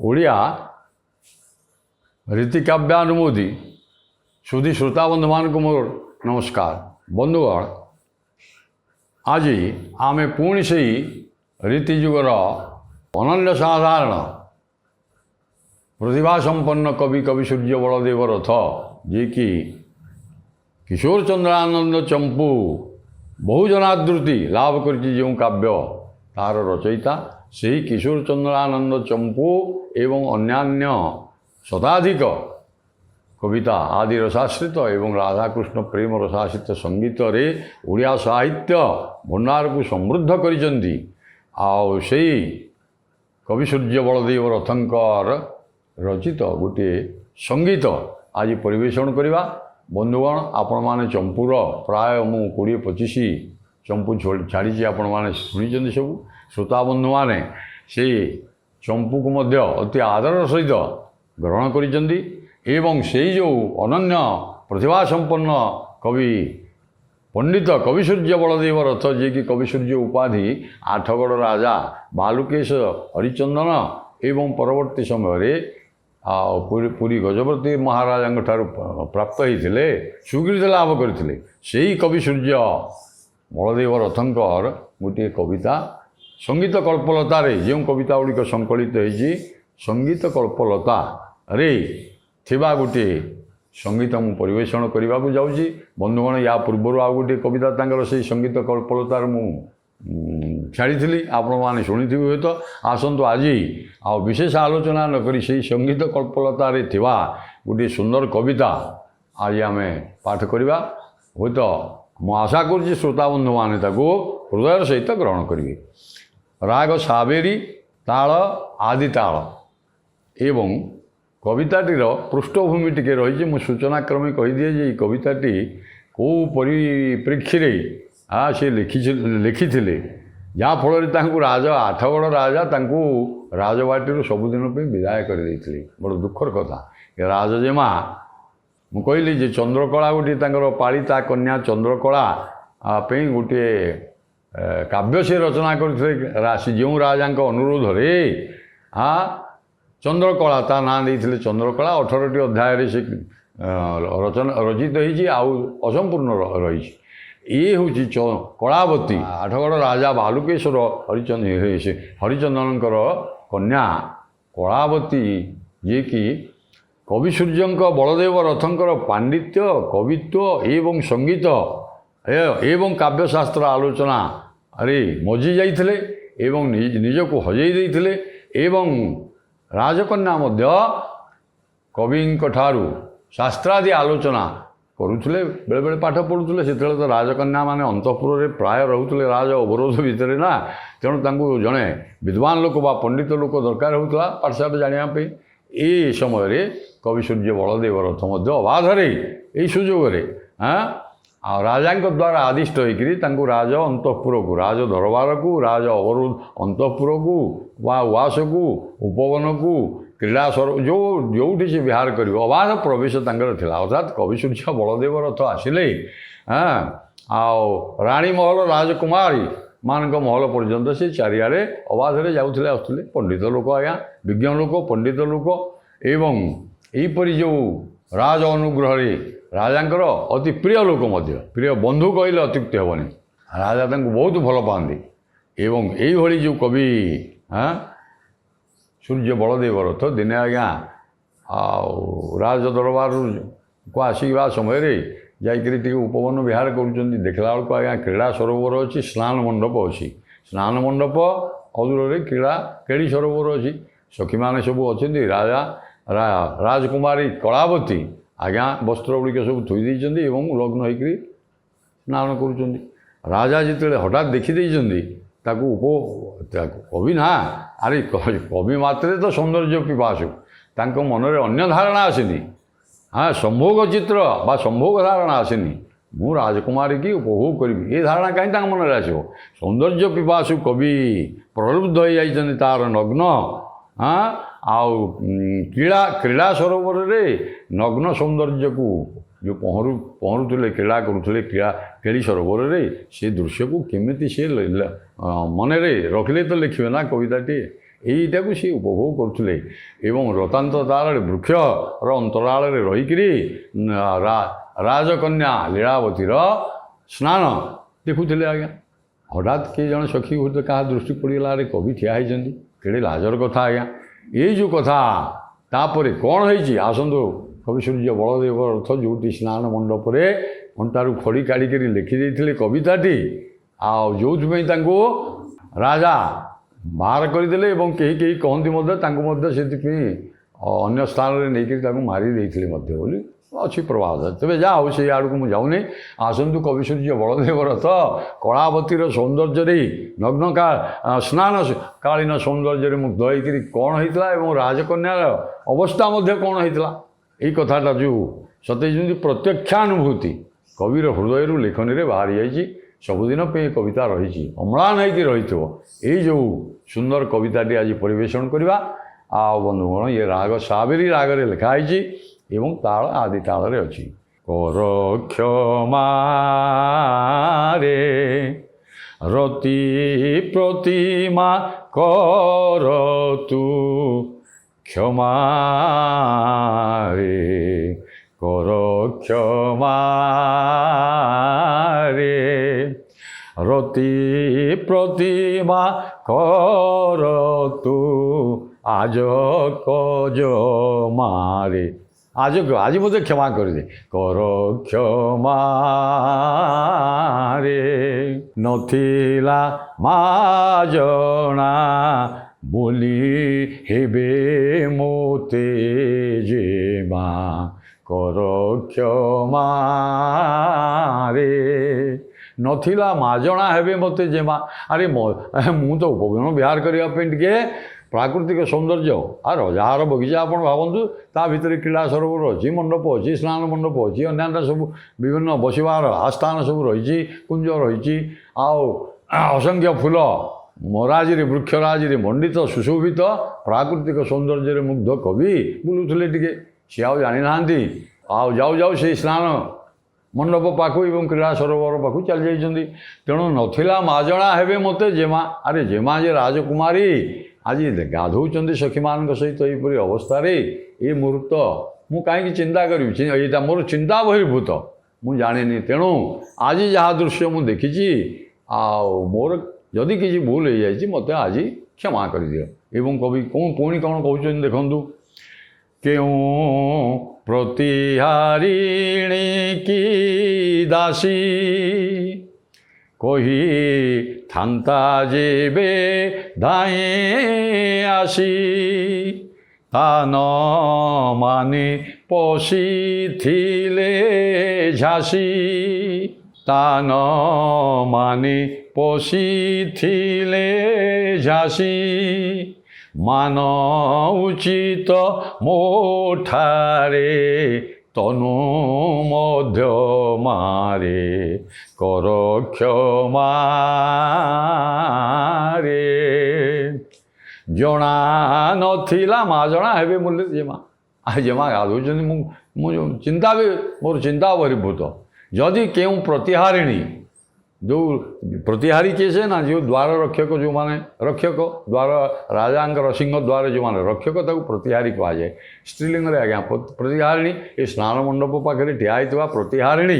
ଓଡ଼ିଆ ରୀତିକାव्ୟାନୁମୋଦି ସୁଧୀ ଶ୍ରୋତାବନ୍ଧୁମାନଙ୍କୁ ମୋର ନମସ୍କାର। ବନ୍ଧୁଗଣ, ଆଜି ଆମେ ପୁଣି ସେହି ରୀତି ଯୁଗର ଅନନ୍ୟ ସାଧାରଣ ପ୍ରତିଭା ସମ୍ପନ୍ନ କବି ସୂର୍ଯ୍ୟ ବଳଦେବ ରଥ, ଯିଏକି କିଶୋର ଚନ୍ଦ୍ରାନନ୍ଦ ଚମ୍ପୁ ବହୁଜନାଦୃତି ଲାଭ କରିଛି ଯେଉଁ କାବ୍ୟ, ତାହାର ରଚୟିତା ସେହି କିଶୋର ଚନ୍ଦ୍ରାନନ୍ଦ ଚମ୍ପୁ ଏବଂ ଅନ୍ୟାନ୍ୟ ଶତାଧିକ କବିତା ଆଦି ରସାଶ୍ରିତ ଏବଂ ରାଧାକୃଷ୍ଣ ପ୍ରେମ ରସାଶ୍ରିତ ସଙ୍ଗୀତରେ ଓଡ଼ିଆ ସାହିତ୍ୟ ଭଣ୍ଡାରକୁ ସମୃଦ୍ଧ କରିଛନ୍ତି। ଆଉ ସେହି କବି ସୂର୍ଯ୍ୟ ବଳଦେବ ରଥଙ୍କର ରଚିତ ଗୋଟିଏ ସଙ୍ଗୀତ ଆଜି ପରିବେଷଣ କରିବା। ବନ୍ଧୁଗଣ, ଆପଣମାନେ ଚମ୍ପୁର ପ୍ରାୟ ମୁଁ 20-25 ଚମ୍ପୁ ଛାଡ଼ିଛି, ଆପଣମାନେ ଶୁଣିଛନ୍ତି ସବୁ। ଶ୍ରୋତାବନ୍ଧୁମାନେ ସେଇ ଚମ୍ପୁକୁ ମଧ୍ୟ ଅତି ଆଦର ସହିତ ଗ୍ରହଣ କରିଛନ୍ତି ଏବଂ ସେଇ ଯେଉଁ ଅନନ୍ୟ ପ୍ରତିଭା ସମ୍ପନ୍ନ କବି ପଣ୍ଡିତ କବି ସୂର୍ଯ୍ୟ ବଳଦେବ ରଥ, ଯିଏକି କବି ସୂର୍ଯ୍ୟ ଉପାଧି ଆଠଗଡ଼ ରାଜା ବାଲୁକେଶ ହରିଚନ୍ଦନ ଏବଂ ପରବର୍ତ୍ତୀ ସମୟରେ ପୁରୀ ଗଜପତି ମହାରାଜାଙ୍କ ଠାରୁ ପ୍ରାପ୍ତ ହୋଇଥିଲେ, ସ୍ୱୀକୃତି ଲାଭ କରିଥିଲେ। ସେହି କବି ସୂର୍ଯ୍ୟ ବଳଦେବ ରଥଙ୍କର ଗୋଟିଏ କବିତା ସଙ୍ଗୀତ କଳ୍ପଲତାରେ ଯେଉଁ କବିତା ଗୁଡ଼ିକ ସଂକଳିତ ହୋଇଛି, ସଙ୍ଗୀତ କଳ୍ପଲତାରେ ଥିବା ଗୋଟିଏ ସଙ୍ଗୀତ ମୁଁ ପରିବେଷଣ କରିବାକୁ ଯାଉଛି। ବନ୍ଧୁଗଣ, ୟା ପୂର୍ବରୁ ଆଉ ଗୋଟିଏ କବିତା ତାଙ୍କର ସେହି ସଙ୍ଗୀତ କଳ୍ପଲତାରେ ମୁଁ ଛାଡ଼ିଥିଲି, ଆପଣମାନେ ଶୁଣିଥିବେ ହୁଏତ। ଆସନ୍ତୁ ଆଜି ଆଉ ବିଶେଷ ଆଲୋଚନା ନକରି ସେହି ସଙ୍ଗୀତ କଳ୍ପଲତାରେ ଥିବା ଗୋଟିଏ ସୁନ୍ଦର କବିତା ଆଜି ଆମେ ପାଠ କରିବା। ହୁଏତ ମୁଁ ଆଶା କରୁଛି ଶ୍ରୋତାବନ୍ଧୁମାନେ ତାକୁ ହୃଦୟର ସହିତ ଗ୍ରହଣ କରିବେ। ରାଗ ସାବେରୀ, ତାଳ ଆଦି ତାଳ ଏବଂ କବିତାଟିର ପୃଷ୍ଠଭୂମି ଟିକେ ରହିଛି। ମୁଁ ସୂଚନାକ୍ରମେ କହିଦିଏ ଯେ ଏହି କବିତାଟି କେଉଁ ପରିପ୍ରେକ୍ଷୀରେ ସେ ଲେଖିଥିଲେ, ଯାହାଫଳରେ ତାଙ୍କୁ ଆଠଗଡ଼ ରାଜା ତାଙ୍କୁ ରାଜବାଟୀରୁ ସବୁଦିନ ପାଇଁ ବିଦାୟ କରିଦେଇଥିଲେ। ବଡ଼ ଦୁଃଖର କଥା। ରାଜଜେମା, ମୁଁ କହିଲି ଯେ ଚନ୍ଦ୍ରକଳା ଗୋଟିଏ ତାଙ୍କର ପାଳିତା କନ୍ୟା ଚନ୍ଦ୍ରକଳା ପାଇଁ ଗୋଟିଏ କାବ୍ୟ ସେ ରଚନା କରିଥିଲେ। ଯେଉଁ ରାଜାଙ୍କ ଅନୁରୋଧରେ ଚନ୍ଦ୍ରକଳା, ତା ନାଁ ଦେଇଥିଲେ ଚନ୍ଦ୍ରକଳା। 18ଟି ଅଧ୍ୟାୟରେ ସେ ରଚିତ ହୋଇଛି, ଆଉ ଅସମ୍ପୂର୍ଣ୍ଣ ରହିଛି। ଇଏ ହେଉଛି କଳାବତୀ, ଆଠଗଡ଼ ରାଜା ବାଲୁକେଶ୍ୱର ହରିଚନ୍ଦନଙ୍କର କନ୍ୟା କଳାବତୀ, ଯିଏକି କବି ସୂର୍ଯ୍ୟଙ୍କ ବଳଦେବ ରଥଙ୍କର ପାଣ୍ଡିତ୍ୟ, କବିତ୍ୱ ଏବଂ ସଙ୍ଗୀତ ଏବଂ କାବ୍ୟଶାସ୍ତ୍ର ଆଲୋଚନାରେ ମଜି ଯାଇଥିଲେ ଏବଂ ନିଜକୁ ହଜେଇ ଦେଇଥିଲେ ଏବଂ ରାଜକନ୍ୟା ମଧ୍ୟ କବିଙ୍କ ଠାରୁ ଶାସ୍ତ୍ରାଦି ଆଲୋଚନା କରୁଥିଲେ, ବେଳେବେଳେ ପାଠ ପଢ଼ୁଥିଲେ। ସେତେବେଳେ ତ ରାଜକନ୍ୟାମାନେ ଅନ୍ତଃପୁରରେ ପ୍ରାୟ ରହୁଥିଲେ ରାଜ ଅବରୋଧ ଭିତରେ ନା, ତେଣୁ ତାଙ୍କୁ ଜଣେ ବିଦ୍ୱାନ ଲୋକ ବା ପଣ୍ଡିତ ଲୋକ ଦରକାର ହେଉଥିଲା ପାଠଶାଠ ଜାଣିବା ପାଇଁ। ଏ ସମୟରେ କବି ସୂର୍ଯ୍ୟ ବଳଦେବ ରଥ ମଧ୍ୟ ଅବାଧରେ ଏହି ସୁଯୋଗରେ ଆଉ ରାଜାଙ୍କ ଦ୍ୱାରା ଆଦିଷ୍ଟ ହୋଇକରି ତାଙ୍କୁ ରାଜ ଅନ୍ତଃପୁରକୁ, ରାଜ ଦରବାରକୁ, ରାଜ ଅବରୋଧ ଅନ୍ତଃପୁରକୁ ବା ଉଆସକୁ, ଉପବନକୁ, କ୍ରୀଡ଼ା ଯେଉଁଠି ସେ ବିହାର କରିବ, ଅବାଧ ପ୍ରବେଶ ତାଙ୍କର ଥିଲା। ଅର୍ଥାତ୍ କବି ସୂର୍ଯ୍ୟ ବଳଦେବ ରଥ ଆସିଲେ ଆଉ ରାଣୀ ମହଲ, ରାଜକୁମାରୀ ମାନଙ୍କ ମହଲ ପର୍ଯ୍ୟନ୍ତ ସେ ଚାରିଆଡ଼େ ଅବାଧରେ ଯାଉଥିଲେ ଆସୁଥିଲେ। ପଣ୍ଡିତ ଲୋକ, ଆଜ୍ଞା, ବିଜ୍ଞ ଲୋକ, ପଣ୍ଡିତ ଲୋକ ଏବଂ ଏହିପରି ଯେଉଁ ରାଜ ଅନୁଗ୍ରହରେ ରାଜାଙ୍କର ଅତି ପ୍ରିୟ ଲୋକ ମଧ୍ୟ, ପ୍ରିୟ ବନ୍ଧୁ କହିଲେ ଅତ୍ୟୁକ୍ତି ହେବନି। ରାଜା ତାଙ୍କୁ ବହୁତ ଭଲ ପାଆନ୍ତି ଏବଂ ଏଇଭଳି ଯେଉଁ କବି ସୂର୍ଯ୍ୟ ବଳଦେବ ରଥ ଦିନେ ଆଜ୍ଞା ଆଉ ରାଜ ଦରବାରକୁ ଆସିବା ସମୟରେ ଯାଇକରି ଟିକେ ଉପବନ ବିହାର କରୁଛନ୍ତି। ଦେଖିଲା ବେଳକୁ ଆଜ୍ଞା କ୍ରୀଡ଼ା ସରୋବର ଅଛି, ସ୍ନାନ ମଣ୍ଡପ ଅଛି। ସ୍ନାନ ମଣ୍ଡପ ଅଦୂରରେ କେଳି ସରୋବର ଅଛି। ସଖୀମାନେ ସବୁ ଅଛନ୍ତି। ରାଜକୁମାରୀ କଳାବତୀ ଆଜ୍ଞା ବସ୍ତ୍ର ଗୁଡ଼ିକ ସବୁ ଥୋଇ ଦେଇଛନ୍ତି ଏବଂ ଲଗ୍ନ ହୋଇକରି ସ୍ନାନ କରୁଛନ୍ତି। ରାଜା ଯେତେବେଳେ ହଠାତ୍ ଦେଖିଦେଇଛନ୍ତି ତାକୁ କବି ନା, ଆରେ କବି ମାତ୍ରେ ତ ସୌନ୍ଦର୍ଯ୍ୟ ପିପାସୁ, ତାଙ୍କ ମନରେ ଅନ୍ୟ ଧାରଣା ଆସିନି। ସମ୍ଭୋଗ ଚିତ୍ର ବା ସମ୍ଭୋଗ ଧାରଣା ଆସିନି। ମୁଁ ରାଜକୁମାରୀ କି ଉପଭୋଗ କରିବି, ଏ ଧାରଣା କାହିଁ ତାଙ୍କ ମନରେ ଆସିବ? ସୌନ୍ଦର୍ଯ୍ୟ ପିପାସୁ କବି ପ୍ରଲୁବ୍ଧ ହୋଇଯାଇଛନ୍ତି ତାର ନଗ୍ନ ଆଉ କ୍ରୀଡ଼ା ସରୋବରରେ ନଗ୍ନ ସୌନ୍ଦର୍ଯ୍ୟକୁ ଯେଉଁ ପହଁରୁଥିଲେ, କ୍ରୀଡ଼ା କରୁଥିଲେ କେଳି ସରୋବରରେ, ସେ ଦୃଶ୍ୟକୁ କେମିତି ସେ ମନରେ ରଖିଲେ ତ ଲେଖିବେ ନା କବିତାଟିଏ। এইটাକୁ ସେ ଉପଭୋଗ କରୁଥିଲେ ଏବଂ ରତାନ୍ତ ତାଳରେ ବୃକ୍ଷର ଅନ୍ତରାଳରେ ରହିକିରି ରାଜକନ୍ୟା ଲୀଳାବତୀର ସ୍ନାନ ଦେଖୁଥିଲେ ଆଜ୍ଞା। ହଠାତ୍ କିଏ ଜଣେ ସଖୀ ହୁଏତ କାହା ଦୃଷ୍ଟି ପଡ଼ିଗଲା, ଆରେ କବି ଠିଆ ହେଇଛନ୍ତି, କେଡ଼େ ଲାଜର କଥା ଆଜ୍ଞା। ଏଇ ଯେଉଁ କଥା ତାପରେ କ'ଣ ହେଇଛି ଆସନ୍ତୁ। କବି ସୂର୍ଯ୍ୟ ବଳଦେବ ରଥ ଯେଉଁଠି ସ୍ନାନ ମଣ୍ଡପରେ ଅଣ୍ଟାରୁ ଖଡ଼ି କାଢ଼ିକରି ଲେଖିଦେଇଥିଲେ କବିତାଟି, ଆଉ ଯେଉଁଥିପାଇଁ ତାଙ୍କୁ ରାଜା ବାହାର କରିଦେଲେ ଏବଂ କେହି କେହି କହନ୍ତି ମଧ୍ୟ ତାଙ୍କୁ ମଧ୍ୟ ସେଥିପାଇଁ ଅନ୍ୟ ସ୍ଥାନରେ ନେଇକରି ତାଙ୍କୁ ମାରି ଦେଇଥିଲେ ମଧ୍ୟ ବୋଲି ଅଛି ପ୍ରବାଦ। ତେବେ ଯାହା ହଉ ସେଇ ଆଡ଼କୁ ମୁଁ ଯାଉନି। ଆସନ୍ତୁ କବି ସୂର୍ଯ୍ୟ ବଳଦେବ ରଥ କଳାବତୀର ସୌନ୍ଦର୍ଯ୍ୟରେ ନଗ୍ନ ସ୍ନାନ କାଳୀନ ସୌନ୍ଦର୍ଯ୍ୟରେ ମୁଗ୍ଧ ହୋଇକରି କ'ଣ ହେଇଥିଲା ଏବଂ ରାଜକନ୍ୟାର ଅବସ୍ଥା ମଧ୍ୟ କ'ଣ ହେଇଥିଲା, ଏଇ କଥାଟା ଯେଉଁ ସତେ ଯେମିତି ପ୍ରତ୍ୟକ୍ଷାନୁଭୂତି କବିର ହୃଦୟରୁ ଲେଖନୀରେ ବାହାରି ଯାଇଛି। ସବୁଦିନ ପାଇଁ କବିତା ରହିଛି, ଅମ୍ଳାନ ହେଇକି ରହିଥିବ। ଏଇ ଯେଉଁ ସୁନ୍ଦର କବିତାଟି ଆଜି ପରିବେଷଣ କରିବା। ଆଉ ବନ୍ଧୁଗଣ, ଇଏ ରାଗ ସାବେରୀ ରାଗରେ ଲେଖା ହେଇଛି ଏବଂ ତାଳ ଆଦି ତାଳରେ ଅଛି। କର କ୍ଷମା ରେ ରତି ପ୍ରତିମା କର ତୁ କ୍ଷମା ରେ, କର କ୍ଷମା ରେ ରତି ପ୍ରତିମା କର ତୁ আজ কজ মারে আজ মধ্যে ক্ষমা করে দে কর ক্ষমা রে নথিলা মা জনা বলি হেবে মোতে যে মা কর ক্ষমা রে নথিলা মাজଣା ହେବେ ମୋତେ ଯେମା। ଆରେ ମୁଁ ତ ଉପବନ ବିହାର କରିବା ପାଇଁ ଟିକେ ପ୍ରାକୃତିକ ସୌନ୍ଦର୍ଯ୍ୟ ଆଉ ରଜାହାର ବଗିଚା ଆପଣ ଭାବନ୍ତୁ, ତା ଭିତରେ କ୍ରୀଡ଼ା ସରୋବର ଅଛି, ମଣ୍ଡପ ଅଛି, ସ୍ନାନ ମଣ୍ଡପ ଅଛି, ଅନ୍ୟାନ୍ୟ ସବୁ ବିଭିନ୍ନ ବସିବାର ଆସ୍ଥାନ ସବୁ ରହିଛି, କୁଞ୍ଜ ରହିଛି, ଆଉ ଅସଂଖ୍ୟ ଫୁଲ ମରାଜିରେ ବୃକ୍ଷରାଜିରେ ମଣ୍ଡିତ ସୁଶୋଭିତ ପ୍ରାକୃତିକ ସୌନ୍ଦର୍ଯ୍ୟରେ ମୁଗ୍ଧ କବି ବୁଲୁଥିଲେ ଟିକେ। ସିଏ ଆଉ ଜାଣିନାହାନ୍ତି, ଆଉ ଯାଉ ଯାଉ ସେଇ ସ୍ନାନ ମଣ୍ଡପ ପାଖକୁ ଏବଂ କ୍ରୀଡ଼ା ସରୋବର ପାଖକୁ ଚାଲି ଯାଇଛନ୍ତି। ତେଣୁ ନଥିଲା ମାଜଣା ହେବେ ମୋତେ ଯେମା। ଆରେ ଯେମା ଯେ ରାଜକୁମାରୀ ଆଜି ଗାଧଉଛନ୍ତି ସଖୀମାନଙ୍କ ସହିତ ଏହିପରି ଅବସ୍ଥାରେ, ଏ ମୁହୂର୍ତ୍ତ ମୁଁ କାହିଁକି ଚିନ୍ତା କରିବି? ଏଇଟା ମୋର ଚିନ୍ତା ବହିର୍ଭୂତ, ମୁଁ ଜାଣିନି। ତେଣୁ ଆଜି ଯାହା ଦୃଶ୍ୟ ମୁଁ ଦେଖିଛି, ଆଉ ମୋର ଯଦି କିଛି ଭୁଲ ହେଇଯାଇଛି ମୋତେ ଆଜି କ୍ଷମା କରିଦିଅ। ଏବଂ କବି ପୁଣି କ'ଣ କହୁଛନ୍ତି ଦେଖନ୍ତୁ। କେଉଁ ପ୍ରତିହାରିଣୀ କି ଦାସୀ কহি থান্তা যেবে ধায়ে আসি তা ন মানে পশিথিলে ঝাঁসি তা ন মানে পশিথিলে ঝাঁসি মান উচিত মোঠারে তনু মধ্য মারে কর ক্ষমা রে জଣା ନଥିଲା ମା ଜଣା ହେବେ ବୋଲି ଯେମା। ଯେମା ଗାଧଉଛନ୍ତି, ମୁଁ ଚିନ୍ତା ବି ମୋର ଚିନ୍ତା ବହିର୍ଭୂତ। ଯଦି କେଉଁ ପ୍ରତିହାରିଣୀ, ଯେଉଁ ପ୍ରତିହାରୀ କିଏ ସେ ନା, ଯେଉଁ ଦ୍ୱାର ରକ୍ଷକ, ଯେଉଁମାନେ ରକ୍ଷକ ଦ୍ୱାର ରାଜାଙ୍କର ସିଂହ ଦ୍ୱାର ଯେଉଁମାନେ ରକ୍ଷକ ତାକୁ ପ୍ରତିହାରୀ କୁହାଯାଏ। ସ୍ତ୍ରୀଲିଙ୍ଗରେ ଆଜ୍ଞା ପ୍ରତିହାରିଣୀ। ଏ ସ୍ନାନ ମଣ୍ଡପ ପାଖରେ ଠିଆ ହେଇଥିବା ପ୍ରତିହାରିଣୀ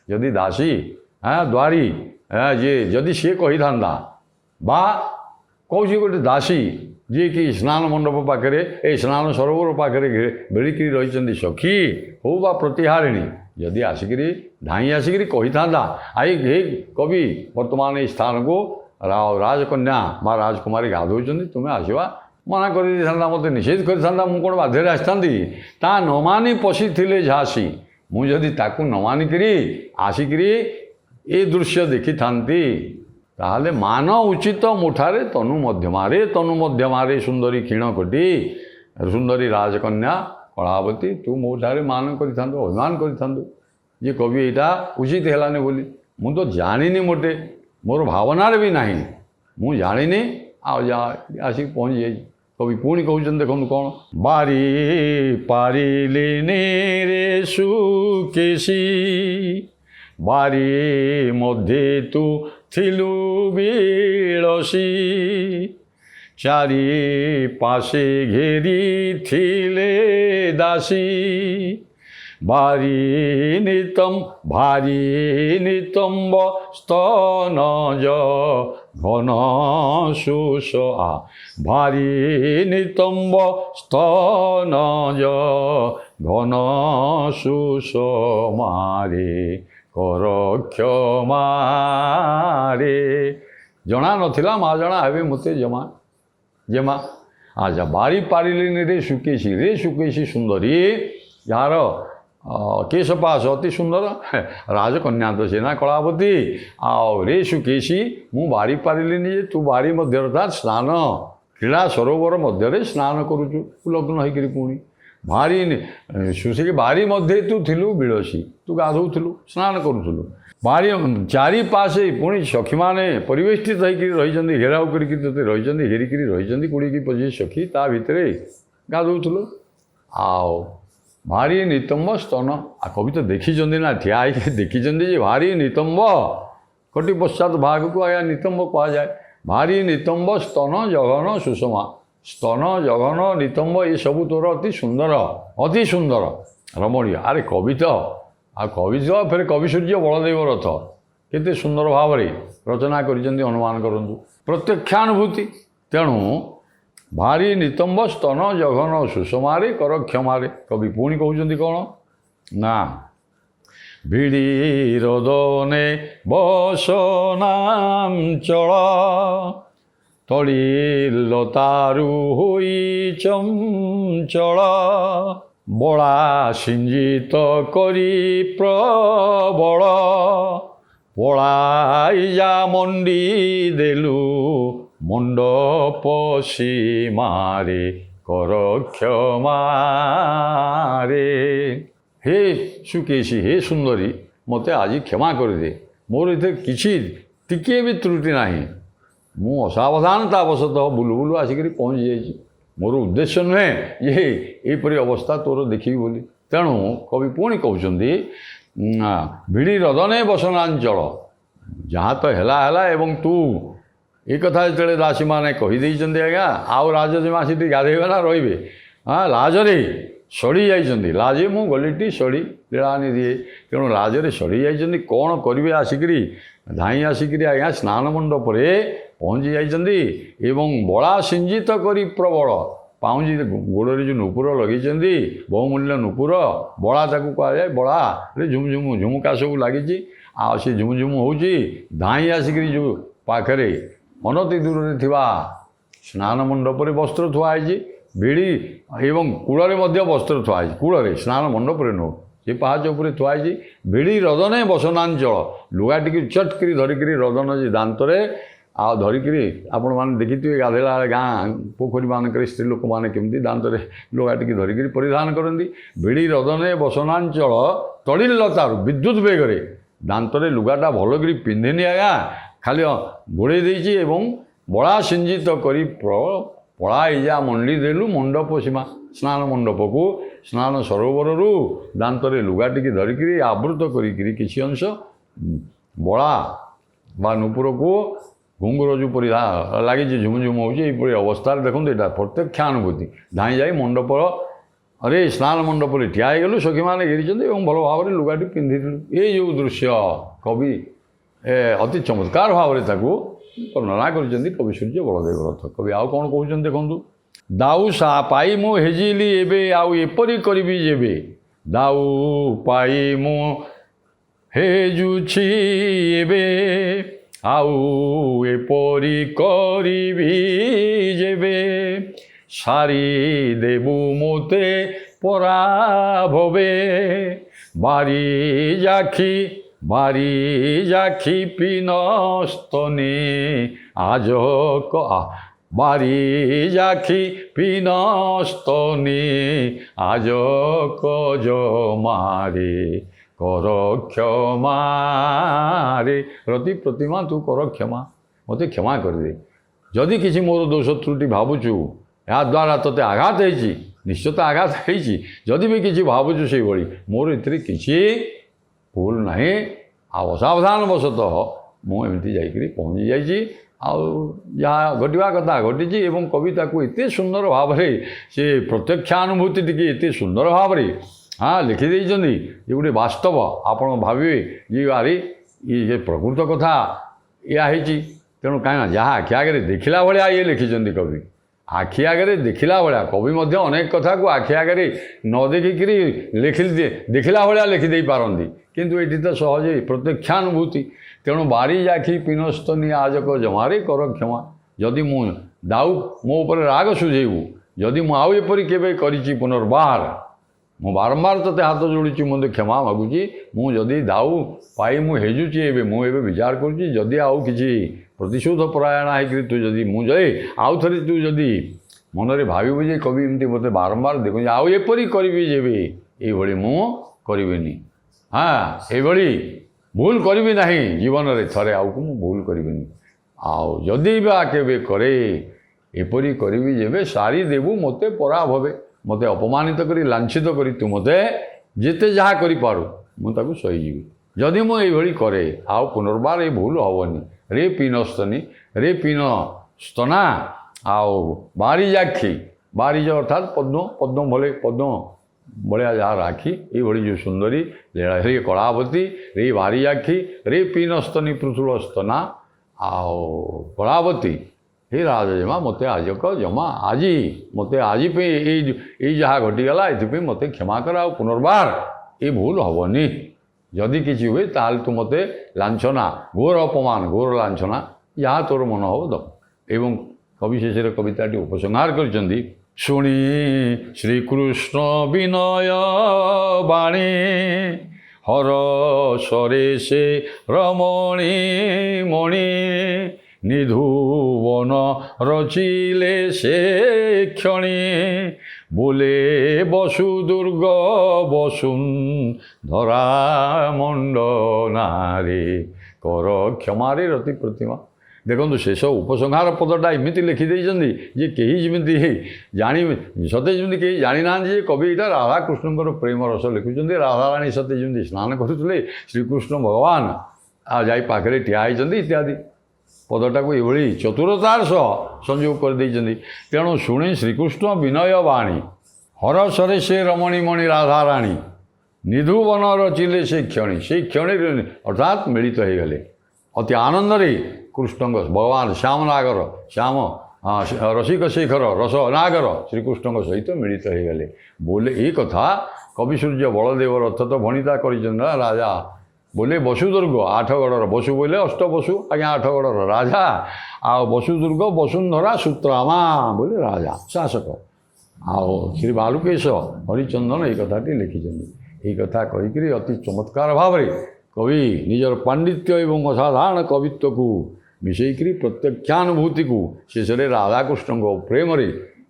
ଯଦି ଦାସୀ ଦ୍ୱାରୀ ଯିଏ ଯଦି ସିଏ କହିଥାନ୍ତା, ବା କହୁଛି ଗୋଟେ ଦାସୀ ଯିଏକି ସ୍ନାନ ମଣ୍ଡପ ପାଖରେ ଏଇ ସ୍ନାନ ସରୋବର ପାଖରେ ବେଳିକିରି ରହିଛନ୍ତି ସଖୀ ହଉ ବା ପ୍ରତିହାରିଣୀ, ଯଦି ଆସିକିରି ଧାଇଁ ଆସିକିରି କହିଥାନ୍ତା, ହେ କବି ବର୍ତ୍ତମାନ ଏଇ ସ୍ଥାନକୁ ରାଜକନ୍ୟା ବା ରାଜକୁମାରୀ ଗାଧଉଛନ୍ତି, ତୁମେ ଆସିବା, ମନା କରିଦେଇଥାନ୍ତା, ମୋତେ ନିଷେଧ କରିଥାନ୍ତା, ମୁଁ କ'ଣ ବାଧ୍ୟରେ ଆସିଥାନ୍ତି? ତା ନ ମାନି ପଶିଥିଲେ ଝାঁସି, ମୁଁ ଯଦି ତାକୁ ନ ମାନିକିରି ଆସିକିରି ଏ ଦୃଶ୍ୟ ଦେଖିଥାନ୍ତି, ତାହେଲେ ମାନ ଉଚିତ ମୁଠାରେ ତନୁ ମଧ୍ୟମାରେ, ତନୁ ମଧ୍ୟମାରେ ସୁନ୍ଦରୀ କ୍ଷୀଣ କୋଟି ସୁନ୍ଦରୀ ରାଜକନ୍ୟା କଳାବତୀ, ତୁ ମୋଠାରେ ମାନ କରିଥାନ୍ତୁ, ଅଭିମାନ କରିଥାନ୍ତୁ ଯେ କବି ଏଇଟା ଉଚିତ ହେଲାନି ବୋଲି। ମୁଁ ତ ଜାଣିନି, ମୋଟେ ମୋର ଭାବନାରେ ବି ନାହିଁ, ମୁଁ ଜାଣିନି, ଆଉ ଯାହା ଆସିକି ପହଞ୍ଚି ଯାଇଛି। କବି ପୁଣି କହୁଛନ୍ତି ଦେଖନ୍ତୁ କ'ଣ। ବାରି ପାରିଲିନି ରେ ସୁକେଶୀ ବାରି ମଧ୍ୟରେ ତୁ ଥିଲୁ ବିଳସୀ ଚାରି ପାଶେ ଘେରିଥିଲେ ଦାସୀ ଭାରି ନିତମ୍ବ ସ୍ତନଜ ଘନ ଶୋଷ ଭାରି ନିତମ୍ବ ସ୍ତନଜ ଘନ ଶୋଷ ମାରେ କର କ୍ଷମାରେ। ଜଣା ନଥିଲା ମା ଜଣା ହେବେ ମୋତେ ଜେମା। ଆଚ୍ଛା ବାରି ପାରିଲିନି ରେ ସୁକେଶୀ ସୁନ୍ଦରୀ ଯାହାର କେଶପାଶ ଅତି ସୁନ୍ଦର ରାଜକନ୍ୟା ତ ସେ ନା କଳାବତୀ। ଆଉ ରେ ସୁକେଶୀ ମୁଁ ବାରି ପାରିଲିନି ଯେ ତୁ ବାରି ମଧ୍ୟରେ ଅର୍ଥାତ୍ ସ୍ନାନ କ୍ରୀଡ଼ା ସରୋବର ମଧ୍ୟରେ ସ୍ନାନ କରୁଛୁ ଲଗ୍ନ ହେଇକିରି ପୁଣି ଭାରି ସୁଶିକି ବାରି ମଧ୍ୟରେ ତୁ ଥିଲୁ ବିଳସୀ ତୁ ଗାଧଉଥିଲୁ ସ୍ନାନ କରୁଥିଲୁ ବାରି ଚାରି ପାଶେ ପୁଣି ସଖୀମାନେ ପରିବେଷ୍ଟିତ ହେଇକିରି ରହିଛନ୍ତି ଘେରାଉ କରିକି ତୋତେ ରହିଛନ୍ତି ଘେରିକିରି ରହିଛନ୍ତି 20-25 ସଖୀ ତା ଭିତରେ ଗାଧଉଥିଲୁ। ଆଉ ଭାରି ନିତମ୍ବ ସ୍ତନ କବି ତ ଦେଖିଛନ୍ତି ନା ଠିଆ ହେଇକି ଦେଖିଛନ୍ତି ଯେ ଭାରି ନିତମ୍ବ କଟି ପଶ୍ଚାତ ଭାଗକୁ ଆଜ୍ଞା ନିତମ୍ବ କୁହାଯାଏ। ଭାରି ନିତମ୍ବ ସ୍ତନ ଜଘନ ସୁଷମା ସ୍ତନ ଜଘନ ନିତମ୍ବ ଏସବୁ ତୋର ଅତି ସୁନ୍ଦର ରମଣୀୟ। ଆରେ କବି ତ ଆଉ କବି ତ ଫେରେ କବି ସୂର୍ଯ୍ୟ ବଳଦେବ ରଥ କେତେ ସୁନ୍ଦର ଭାବରେ ରଚନା କରିଛନ୍ତି ଅନୁମାନ କରନ୍ତୁ ପ୍ରତ୍ୟକ୍ଷାନୁଭୂତି। ତେଣୁ ଭାରି ନିତମ୍ବ ସ୍ତନ ଜଘନ ସୁଷମାରେ କର କ୍ଷମାରେ। କବି ପୁଣି କହୁଛନ୍ତି କ'ଣ ନା ଭିଡ଼ି ରୋଦନେ ବସନାଞ୍ଚଳ ତଳି ଲତାରୁ ହୋଇ ଚଞ୍ଚଳ ବଳା ସିଞ୍ଜିତ କରି ପ୍ରବଳ ପଳାଇଯା ମଣ୍ଡି ଦେଲୁ ମଣ୍ଡପ ସୀମାରେ କର କ୍ଷମାରେ। ହେ ସୁକେଶୀ ହେ ସୁନ୍ଦରୀ ମୋତେ ଆଜି କ୍ଷମା କରିଦେ ମୋର ଏଥିରେ କିଛି ଟିକିଏ ବି ତ୍ରୁଟି ନାହିଁ। ମୁଁ ଅସାବଧାନତାବଶତଃ ବୁଲୁ ଆସିକରି ପହଞ୍ଚି ଯାଇଛି। ମୋର ଉଦ୍ଦେଶ୍ୟ ନୁହେଁ ଯେ ଏହିପରି ଅବସ୍ଥା ତୋର ଦେଖିବି ବୋଲି। ତେଣୁ କବି ପୁଣି କହୁଛନ୍ତି ଭିଡ଼ି ରଦନେ ବସନାଞ୍ଚଳ ଯାହା ତ ହେଲା ଏବଂ ତୁ ଏ କଥା ଯେତେବେଳେ ଦାସୀମାନେ କହିଦେଇଛନ୍ତି ଆଜ୍ଞା ଆଉ ରାଜଜେମା ସେଠି ଗାଧେଇବେ ନା ରହିବେ ଲାଜରେ ସଢ଼ି ଯାଇଛନ୍ତି। ଲାଜେ ମୁଁ ଗଲିଟି ସଢ଼ି ଲୀଳାନି ଦିଏ। ତେଣୁ ଲାଜରେ ସଢ଼ି ଯାଇଛନ୍ତି କ'ଣ କରିବେ ଆସିକିରି ଧାଇଁ ଆସିକିରି ଆଜ୍ଞା ସ୍ନାନ ମଣ୍ଡପରେ ପହଞ୍ଚି ଯାଇଛନ୍ତି ଏବଂ ବଳା ସିଞ୍ଜିତ କରି ପ୍ରବଳ ପାଉଁଜି ଗୋଡ଼ରେ ଯେଉଁ ନୂପୁର ଲଗେଇଛନ୍ତି ବହୁମୂଲ୍ୟ ନୂପୁର ବଳା ତାକୁ କୁହାଯାଏ। ବଳାରେ ଝୁମୁକା ସବୁ ଲାଗିଛି ଆଉ ସେ ଝୁମୁଝୁମୁ ହେଉଛି ଧାଇଁ ଆସିକିରି ଯେଉଁ ପାଖରେ ଅନତି ଦୂରରେ ଥିବା ସ୍ନାନ ମଣ୍ଡପରେ ବସ୍ତ୍ର ଥୁଆ ହେଇଛି ଭିଡ଼ି ଏବଂ କୂଳରେ ମଧ୍ୟ ବସ୍ତ୍ର ଥୁଆ ହେଇଛି। କୂଳରେ ସ୍ନାନ ମଣ୍ଡପରେ ନୁହଁ ସେ ପାହାଚ ଉପରେ ଥୁଆ ହେଇଛି। ଭିଡ଼ି ରଦନେ ବସନାଞ୍ଚଳ ଲୁଗା ଟିକେ ଚଟ୍ କରି ଧରିକିରି ରଦନ ଯେ ଦାନ୍ତରେ ଆଉ ଧରିକିରି ଆପଣମାନେ ଦେଖିଥିବେ ଗାଧେଇଲା ବେଳେ ଗାଁ ପୋଖରୀମାନଙ୍କରେ ସ୍ତ୍ରୀ ଲୋକମାନେ କେମିତି ଦାନ୍ତରେ ଲୁଗା ଟିକେ ଧରିକିରି ପରିଧାନ କରନ୍ତି। ଭିଡ଼ି ରଦନେ ବସନାଞ୍ଚଳ ତଳିଲତାରୁ ବିଦ୍ୟୁତ୍ ବେଗରେ ଦାନ୍ତରେ ଲୁଗାଟା ଭଲକରି ପିନ୍ଧିନି ଆଜ୍ଞା ଖାଲି ଘୋଡ଼େଇ ଦେଇଛି ଏବଂ ବଳା ସିଞ୍ଜିତ କରି ପଳାଇଯା ମଣ୍ଡି ଦେଲୁ ମଣ୍ଡପ ସୀମା ସ୍ନାନ ମଣ୍ଡପକୁ ସ୍ନାନ ସରୋବରରୁ ଦାନ୍ତରେ ଲୁଗା ଟିକେ ଧରିକିରି ଆବୃତ କରିକିରି କିଛି ଅଂଶ ବଳା ବା ନୂପୁରକୁ ଘୁଙ୍ଗୁର ଯେଉଁ ପରିଧାନ ଲାଗିଛି ଝୁମୁଝୁମୁ ହେଉଛି ଏହିପରି ଅବସ୍ଥାରେ ଦେଖନ୍ତୁ ଏଇଟା ପ୍ରତ୍ୟକ୍ଷାନୁଭୂତି ଧାଇଁ ଯାଇ ମଣ୍ଡପରେ ସ୍ନାନ ମଣ୍ଡପରେ ଠିଆ ହେଇଗଲୁ ସଖୀମାନେ ଘେରିଛନ୍ତି ଏବଂ ଭଲ ଭାବରେ ଲୁଗାଟି ପିନ୍ଧିଥିଲୁ। ଏଇ ଯେଉଁ ଦୃଶ୍ୟ କବି ଅତି ଚମତ୍କାର ଭାବରେ ତାକୁ ବର୍ଣ୍ଣନା କରିଛନ୍ତି କବି ସୂର୍ଯ୍ୟ ବଳଦେବ ରଥ। କବି ଆଉ କ'ଣ କହୁଛନ୍ତି ଦେଖନ୍ତୁ ଦାଉ ପାଇ ମୁଁ ହେଜିଲି ଏବେ ଆଉ ଏପରି କରିବି ଯେବେ ଦାଉ ପାଇ ମୁଁ ହେଜୁଛି ଏବେ ଆଉ ଏପରି କରିବି ଯେବେ ସାରି ଦେବୁ ମୋତେ ପରାଭବେ ବାରି ଯାଖି ପିନସ୍ତନେ ଆଜକ ବାରି ଯାଖି ପିନସ୍ତନେ ଆଜକ ଜମାରେ କର କ୍ଷମାରେ। ରତି ପ୍ରତିମା ତୁ କର କ୍ଷମା ମୋତେ କ୍ଷମା କରିଦେ। ଯଦି କିଛି ମୋର ଦୋଷ ତ୍ରୁଟି ଭାବୁଛୁ ଏହାଦ୍ୱାରା ତୋତେ ଆଘାତ ହେଇଛି ନିଶ୍ଚିତ ଆଘାତ ହେଇଛି ଯଦି ବି କିଛି ଭାବୁଛୁ ସେଇଭଳି ମୋର ଏଥିରେ କିଛି ଭୁଲ ନାହିଁ ଆଉ ଅସାବଧାନବଶତଃ ମୁଁ ଏମିତି ଯାଇକରି ପହଞ୍ଚି ଯାଇଛି जहाँ घटवा कथा घटी एवं कविता को एत सुंदर भाव से प्रत्यक्षानुभूति टी एत सुंदर भाव हाँ लिखिदे ये गोटे वास्तव आपण भावे ये आरे ये प्रकृत कथा या तेणु कहीं जहाँ आखि आगे देखला भाया ये लिखिं कवि आखि आगे देखला भाया कवि अनेक कथा को आखि आगे न देखिक लिखि देखला भाया लिखिदे पारती किंतु ये तो सहजे प्रत्यक्षानुभूति तेणु बारी जाखी पिनस्तनी आजक जमारे कर क्षमा जदि मु दाऊ मो उपर राग सुझेबू जदि मुझे केवे करी पुनर्बार मु बारंबार ते हाथ जोड़ी मत क्षमा मागुची मुझे दाऊ पाई मुझुची एवं मुझे विचार करुँची आउ कि प्रतिशोध परायण है तू जदि मुझे आउ थे तू जदि मनरे भावु जे कवि एमती मत बारंबार देखुँ आउ एपरी करी जेबे ये मु करी हाँ ये भूल करी ना जीवन में थे आउ को भूल करी आउ जदि बा केवे करे एपरी करी जेबे सारी देबू मते परा भवे मते अपमानित करी लांछित करी तू मते जिते जहाँ करू मुझे सहीजी जदि मुझे करे आउ पुनर्बार ये भूल हेनी रे पीनस्तनी रे पीन स्तना आउ बारीजाक्षी बारीज अर्थात पद्म पद्म भले पद्म भाया जहाँ राखी ये जो सुंदरी रे कलावती रे बारीजाक्षी रे पीनस्तनी पृथुल स्तना आउ कलावती हे राजा जमा मते आजक जमा आज मते आज ये जहाँ घटीगला ये मते क्षमा कर आ पुनर्बार ये भूल हेनी जदि किसी हुए ताल तू मते लांछना घोर अपमान घोर लांछना जहाँ तोर मन हो दम एवं कवि शेष कविताटी उपसंहार कर शुणी श्रीकृष्ण विनय बाणी हर सरे से रमणी मणि निधुवन रचिले से क्षणी बोले बसु दुर्ग बसुन धरा मंडनारे कर क्षमारे रति प्रतिमा देखो शेष उपसंहार पदटा एमती लिखिदे जे कहीं जमी जानी सते जमी कहीं जानी ना कवि यहाँ राधाकृष्ण प्रेम रस लिखुं राधाराणी सते जमी स्नान करुले श्रीकृष्ण भगवान आ जाई पाखे ठिया इत्यादि पदटा को ये चतुरतार सह संयोग कर तेणु शुणी श्रीकृष्ण विनय वाणी हर सरे से रमणी मणि राधाराणी निधुवन रचिले से क्षणी अर्थात मिलित हो गले अति आनंद कृष्ण भगवान श्याम नागर श्याम रसिक शेखर रस नागर श्रीकृष्ण सहित मिलित हो गले बोले ये कथा कवि सूर्य बलदेव रथ तो भणिता कर राजा बोले बसुदुर्ग आठगढ़ बसु बोले अष्ट बसु आज्ञा आठगढ़ राजा आ बसुदुर्ग वसुंधरा सूत्रामा बोले राजा शासक आओ श्री बालुकेश हरिचंदन ये कथाटी लिखिं ये कथा कहीकि अति चमत्कार भाव कवि निजर पांडित्य एवं असाधारण कवित्व को मिसईकरी प्रत्यक्षानुभूति को शेष राधाकृष्ण प्रेम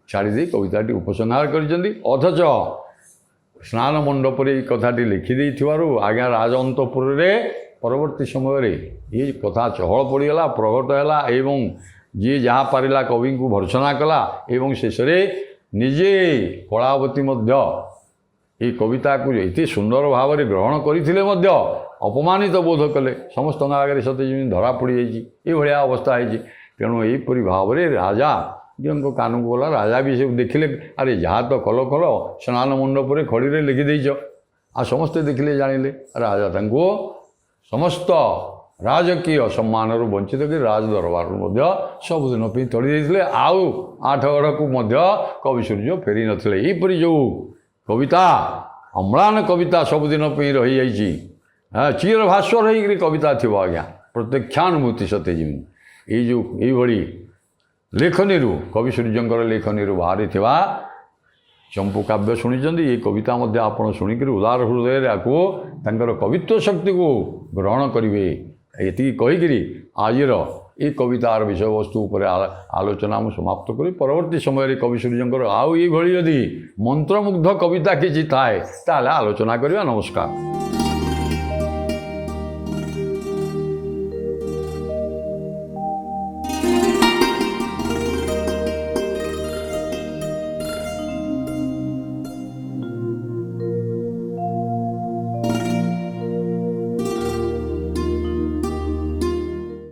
छाड़ी कविताटी उपसंहार कर अथच स्नान मंडपर ये कथाटी लिखिदे आज्ञा राजअंतपुर परवर्ती समय ये कथा चहल पड़गला प्रगट है एवं जी जहाँ पारा कवि को भर्सना कला एवं शेष निजे कलावती ये कविता को ये सुंदर भाव में ग्रहण करते अपमानित बोध कले समस्त आगे सत्य जमी धरा पड़ जाए अवस्था है तेणु यहीपरि भाव में राजा जो कान को गला राजा भी सब देखिले अरे जहाँ तो कल कल स्नान मंडप खड़ी लिखिदेच आ समस्ते देखिले जानिले राजा तांको समस्त राजकीय सम्मान वंचित कर राज दरबार सबुदिन तड़ी देते आउ आठगढ़ को कवि सूर्य फेरी नथिले यहीपरि जो कविता अम्लान कविता सबुदिन रही जाइए चिर भास्वर होकर कविता थी आज्ञा प्रत्यक्षानुभूति सत्य जमी ये जो ये लेखनी कवि सूर्य लेखनी बाहरी चंपू काव्य शुणी ये कविता आप शुणिक उदार हृदय आपको कवित्व शक्ति को ग्रहण करेंगे ये कहीकि आज ये कवितार विषय वस्तु पर आलोचना समाप्त करी परवर्ती समय कवि सूर्य आउ ये यदि मंत्रमुग्ध कविता किसी थाए आलोचना करवा। नमस्कार।